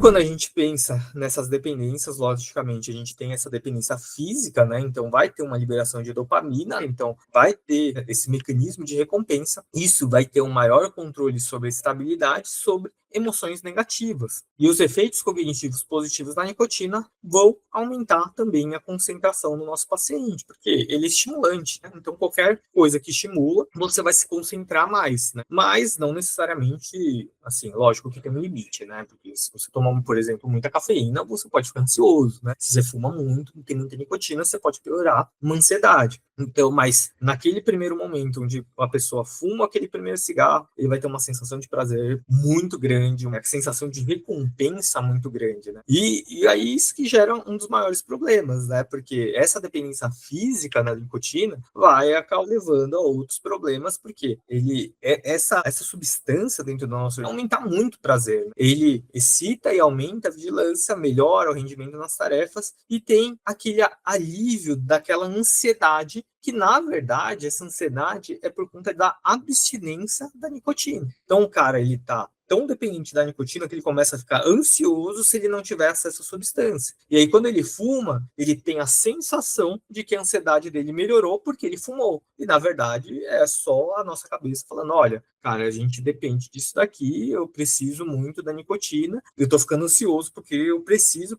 Quando a gente pensa nessas dependências, logicamente, a gente tem essa dependência física, né? Então, vai ter uma liberação de dopamina, então, vai ter esse mecanismo de recompensa. Isso vai ter um maior controle sobre a estabilidade, sobre emoções negativas. E os efeitos cognitivos positivos da nicotina vão aumentar também a concentração no nosso paciente, porque ele é estimulante, né? Então, qualquer coisa que estimula, você vai se concentrar mais, né? Mas não necessariamente, assim, lógico que tem um limite, né? Porque se você tomar, por exemplo, muita cafeína, você pode ficar ansioso, né? Se você fuma muito, tem muita nicotina, você pode piorar uma ansiedade. Então, mas naquele primeiro momento onde a pessoa fuma aquele primeiro cigarro, ele vai ter uma sensação de prazer muito grande, uma sensação de recompensa muito grande, né? E aí isso que gera um dos maiores problemas, né? Porque essa dependência física na nicotina vai acabar levando a outros problemas, porque essa substância dentro do nosso aumenta muito o prazer. Né? Ele excita e aumenta a vigilância, melhora o rendimento nas tarefas e tem aquele alívio daquela ansiedade que, na verdade, essa ansiedade é por conta da abstinência da nicotina. Então, o cara, ele tá tão dependente da nicotina que ele começa a ficar ansioso se ele não tiver acesso à substância. E aí, quando ele fuma, ele tem a sensação de que a ansiedade dele melhorou porque ele fumou. E, na verdade, é só a nossa cabeça falando, olha, cara, a gente depende disso daqui, eu preciso muito da nicotina, eu tô ficando ansioso porque eu preciso,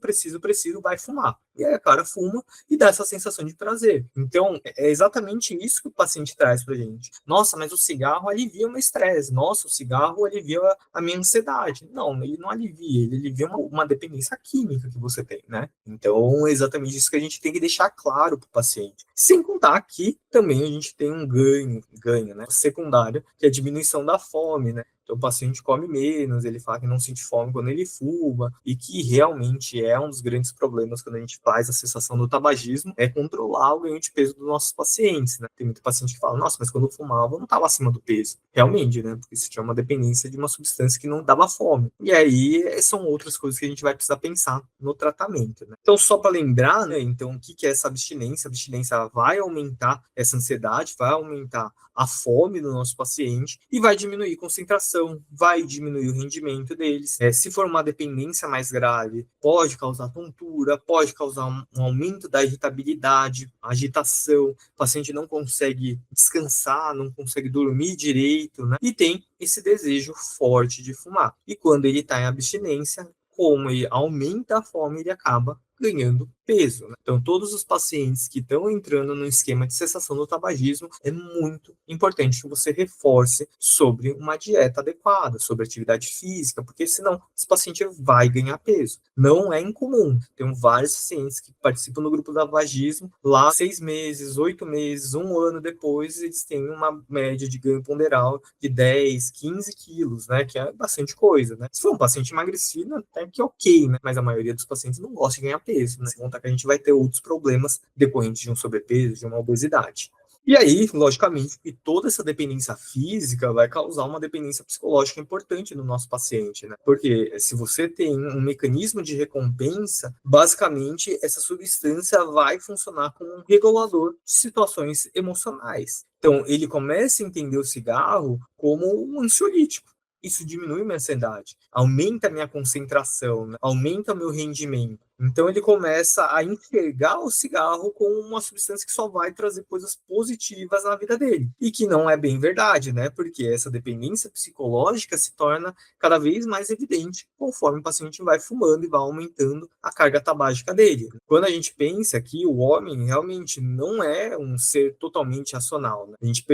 vai fumar. E aí, o cara fuma e dá essa sensação de prazer. Então, é exatamente isso que o paciente traz pra gente. Nossa, mas o cigarro alivia o meu estresse. Nossa, o cigarro alivia a minha ansiedade. Não, ele não alivia, ele alivia uma dependência química que você tem, né? Então, é exatamente isso que a gente tem que deixar claro pro paciente. Sem contar que também a gente tem um ganho, né? Secundário, que é a diminuição da fome, né? Então, o paciente come menos, ele fala que não sente fome quando ele fuma, e que realmente é um dos grandes problemas quando a gente faz a cessação do tabagismo, é controlar o ganho de peso dos nossos pacientes, né? Tem muito paciente que fala, nossa, mas quando eu fumava eu não estava acima do peso. Realmente, né? Porque você tinha uma dependência de uma substância que não dava fome. E aí, são outras coisas que a gente vai precisar pensar no tratamento, né? Então, só para lembrar, né? Então, o que é essa abstinência? A abstinência vai aumentar essa ansiedade, vai aumentar a fome do nosso paciente e vai diminuir a concentração, vai diminuir o rendimento deles. Se for uma dependência mais grave, pode causar tontura, pode causar um aumento da irritabilidade, agitação, o paciente não consegue descansar, não consegue dormir direito, né? E tem esse desejo forte de fumar. E quando ele está em abstinência, como ele aumenta a fome, ele acaba ganhando peso. Né? Então, todos os pacientes que estão entrando no esquema de cessação do tabagismo, é muito importante que você reforce sobre uma dieta adequada, sobre atividade física, porque senão esse paciente vai ganhar peso. Não é incomum. Tem vários pacientes que participam do grupo do tabagismo, lá 6 meses, 8 meses, um ano depois, eles têm uma média de ganho ponderal de 10, 15 quilos, né? Que é bastante coisa, né? Se for um paciente emagrecido, até que ok, né? Mas a maioria dos pacientes não gosta de ganhar peso, né? Sem contar que a gente vai ter outros problemas decorrentes de um sobrepeso, de uma obesidade. E aí, logicamente, que toda essa dependência física vai causar uma dependência psicológica importante no nosso paciente, né? Porque se você tem um mecanismo de recompensa, basicamente essa substância vai funcionar como um regulador de situações emocionais. Então, ele começa a entender o cigarro como um ansiolítico. Isso diminui minha ansiedade, aumenta a minha concentração, né? Aumenta o meu rendimento. Então ele começa a enxergar o cigarro como uma substância que só vai trazer coisas positivas na vida dele. E que não é bem verdade, né? Porque essa dependência psicológica se torna cada vez mais evidente conforme o paciente vai fumando e vai aumentando a carga tabágica dele. Quando a gente pensa que o homem realmente não é um ser totalmente racional, né? A gente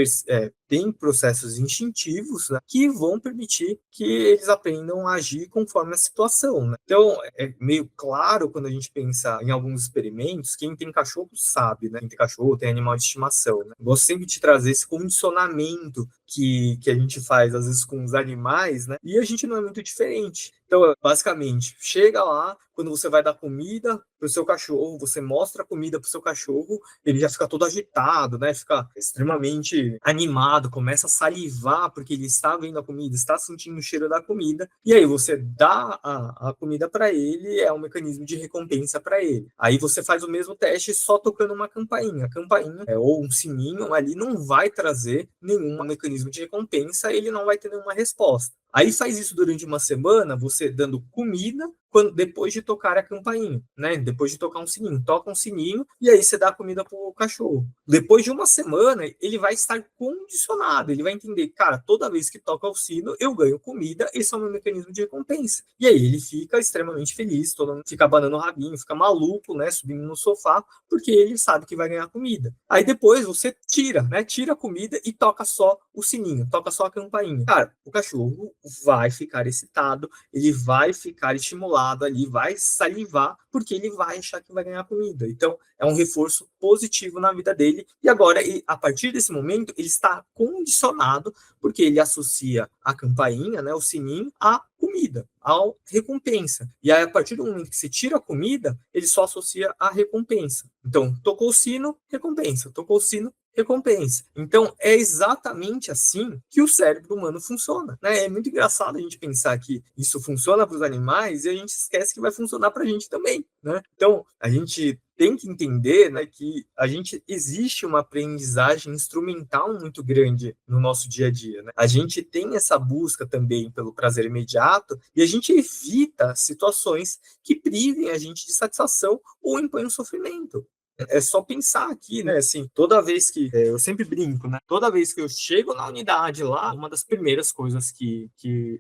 tem processos instintivos, né, que vão permitir que eles aprendam a agir conforme a situação. Né? Então, é meio claro quando a gente pensa em alguns experimentos, quem tem cachorro sabe, né? Quem tem cachorro tem animal de estimação. Né? Gosto sempre de trazer esse condicionamento que a gente faz, às vezes, com os animais, né? E a gente não é muito diferente. Então, basicamente, chega lá, quando você vai dar comida para o seu cachorro, você mostra a comida para o seu cachorro, ele já fica todo agitado, né? Fica extremamente animado, começa a salivar porque ele está vendo a comida, está sentindo o cheiro da comida, e aí você dá a comida para ele, é um mecanismo de recompensa para ele. Aí você faz o mesmo teste só tocando uma campainha. A campainha ou um sininho ali não vai trazer nenhum mecanismo de recompensa, ele não vai ter nenhuma resposta. Aí faz isso durante uma semana, você dando comida depois de tocar a campainha, né? Depois de tocar um sininho. Toca um sininho e aí você dá comida pro cachorro. Depois de uma semana, ele vai estar condicionado. Ele vai entender, cara, toda vez que toca o sino, eu ganho comida, esse é o meu mecanismo de recompensa. E aí ele fica extremamente feliz, todo mundo fica abanando o rabinho, fica maluco, né? Subindo no sofá, porque ele sabe que vai ganhar comida. Aí depois você tira, né? Tira a comida e toca só o sininho, toca só a campainha. Cara, o cachorro vai ficar excitado, ele vai ficar estimulado ali, vai salivar, porque ele vai achar que vai ganhar comida. Então, é um reforço positivo na vida dele. E agora, a partir desse momento, ele está condicionado, porque ele associa a campainha, né, o sininho, à comida, à recompensa. E aí, a partir do momento que você tira a comida, ele só associa a recompensa. Então, tocou o sino, recompensa. Tocou o sino, recompensa. Então, é exatamente assim que o cérebro humano funciona, né? É muito engraçado a gente pensar que isso funciona para os animais e a gente esquece que vai funcionar para a gente também, né? Então, a gente tem que entender, né, que existe uma aprendizagem instrumental muito grande no nosso dia a dia, né? A gente tem essa busca também pelo prazer imediato e a gente evita situações que privem a gente de satisfação ou impõem o sofrimento. É só pensar aqui, né? Assim, toda vez que eu sempre brinco, né? Toda vez que eu chego na unidade lá, uma das primeiras coisas que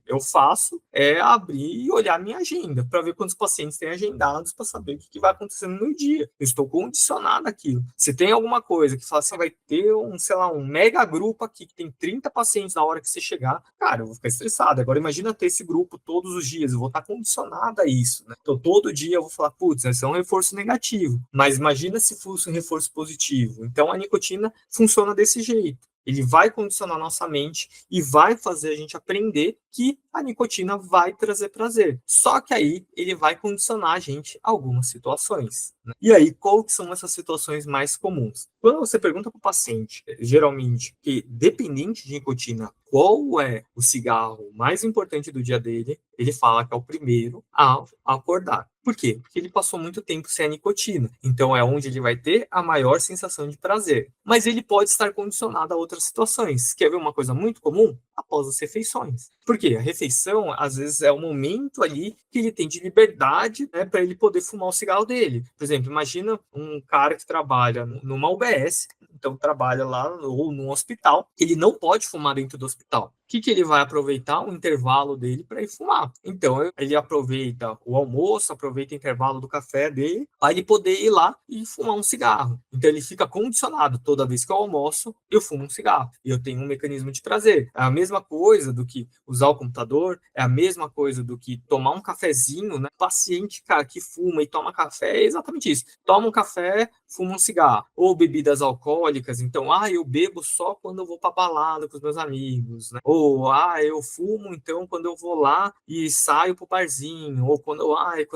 eu faço é abrir e olhar minha agenda para ver quantos pacientes têm agendados para saber o que vai acontecer no meu dia. Eu estou condicionado àquilo. Se tem alguma coisa que fala assim, vai ter sei lá, um mega grupo aqui que tem 30 pacientes na hora que você chegar, cara, eu vou ficar estressado. Agora imagina ter esse grupo todos os dias, eu vou estar condicionado a isso, né? Então todo dia eu vou falar, putz, esse é um reforço negativo. Mas imagina se fosse um reforço positivo. Então, a nicotina funciona desse jeito. Ele vai condicionar nossa mente e vai fazer a gente aprender que a nicotina vai trazer prazer. Só que aí ele vai condicionar a gente a algumas situações, né? E aí, qual que são essas situações mais comuns? Quando você pergunta para o paciente, geralmente, que dependente de nicotina, qual é o cigarro mais importante do dia dele, ele fala que é o primeiro a acordar. Por quê? Porque ele passou muito tempo sem a nicotina. Então é onde ele vai ter a maior sensação de prazer. Mas ele pode estar condicionado a outras situações. Quer ver uma coisa muito comum? Após as refeições. Por quê? A refeição, às vezes, é o momento ali que ele tem de liberdade, né, para ele poder fumar o cigarro dele. Por exemplo, imagina um cara que trabalha numa UBS, então trabalha lá ou num hospital, ele não pode fumar dentro do hospital. O que ele vai aproveitar? O intervalo dele para ir fumar. Então, ele aproveita o almoço, aproveita o intervalo do café dele, para ele poder ir lá e fumar um cigarro. Então, ele fica condicionado. Toda vez que eu almoço, eu fumo um cigarro. E eu tenho um mecanismo de prazer. É a mesma coisa do que usar o computador, é a mesma coisa do que tomar um cafezinho, né? O paciente, cara, que fuma e toma café é exatamente isso. Toma um café, fuma um cigarro. Ou bebidas alcoólicas. Então, eu bebo só quando eu vou para balada com os meus amigos, né? Ou, eu fumo, então, quando eu vou lá e saio pro barzinho. Ou quando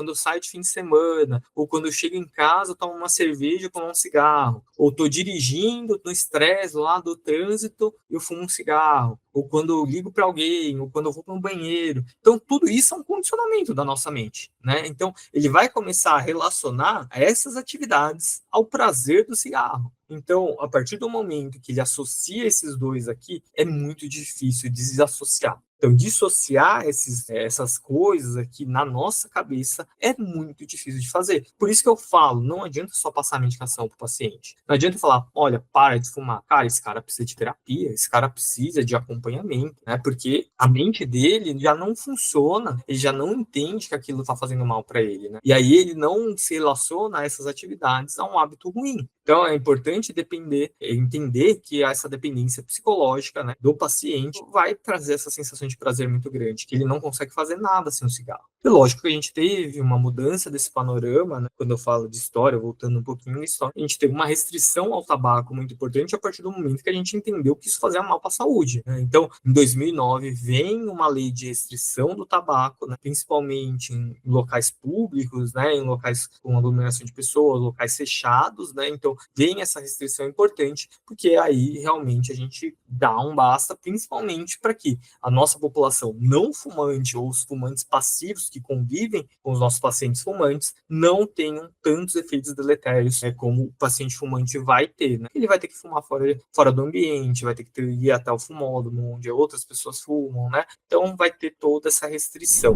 eu saio de fim de semana. Ou quando eu chego em casa, eu tomo uma cerveja, tomo um cigarro. Ou tô dirigindo, no estresse lá do trânsito, eu fumo um cigarro. Ou quando eu ligo para alguém, ou quando eu vou para um banheiro. Então, tudo isso é um condicionamento da nossa mente, né? Então, ele vai começar a relacionar essas atividades ao prazer do cigarro. Então, a partir do momento que ele associa esses dois aqui, é muito difícil desassociar. Então, dissociar essas coisas aqui na nossa cabeça é muito difícil de fazer. Por isso que eu falo, não adianta só passar a medicação para o paciente. Não adianta falar, olha, para de fumar. Cara, esse cara precisa de terapia, esse cara precisa de acompanhamento, né? Porque a mente dele já não funciona, ele já não entende que aquilo está fazendo mal para ele, né? E aí ele não se relaciona a essas atividades a um hábito ruim. Então, é importante entender que essa dependência psicológica, né, do paciente vai trazer essa sensação de prazer muito grande, que ele não consegue fazer nada sem o cigarro. E lógico que a gente teve uma mudança desse panorama, né, quando eu falo de história, voltando um pouquinho na história, a gente teve uma restrição ao tabaco muito importante a partir do momento que a gente entendeu que isso fazia mal para a saúde, né? Então, em 2009, vem uma lei de restrição do tabaco, né, principalmente em locais públicos, né, em locais com aglomeração de pessoas, locais fechados, né? Então, vem essa restrição importante, porque aí realmente a gente dá um basta, principalmente para que a nossa população não fumante ou os fumantes passivos que convivem com os nossos pacientes fumantes não tenham tantos efeitos deletérios como o paciente fumante vai ter, né? Ele vai ter que fumar fora do ambiente, vai ter que ir até o fumódromo, onde outras pessoas fumam, né? Então vai ter toda essa restrição.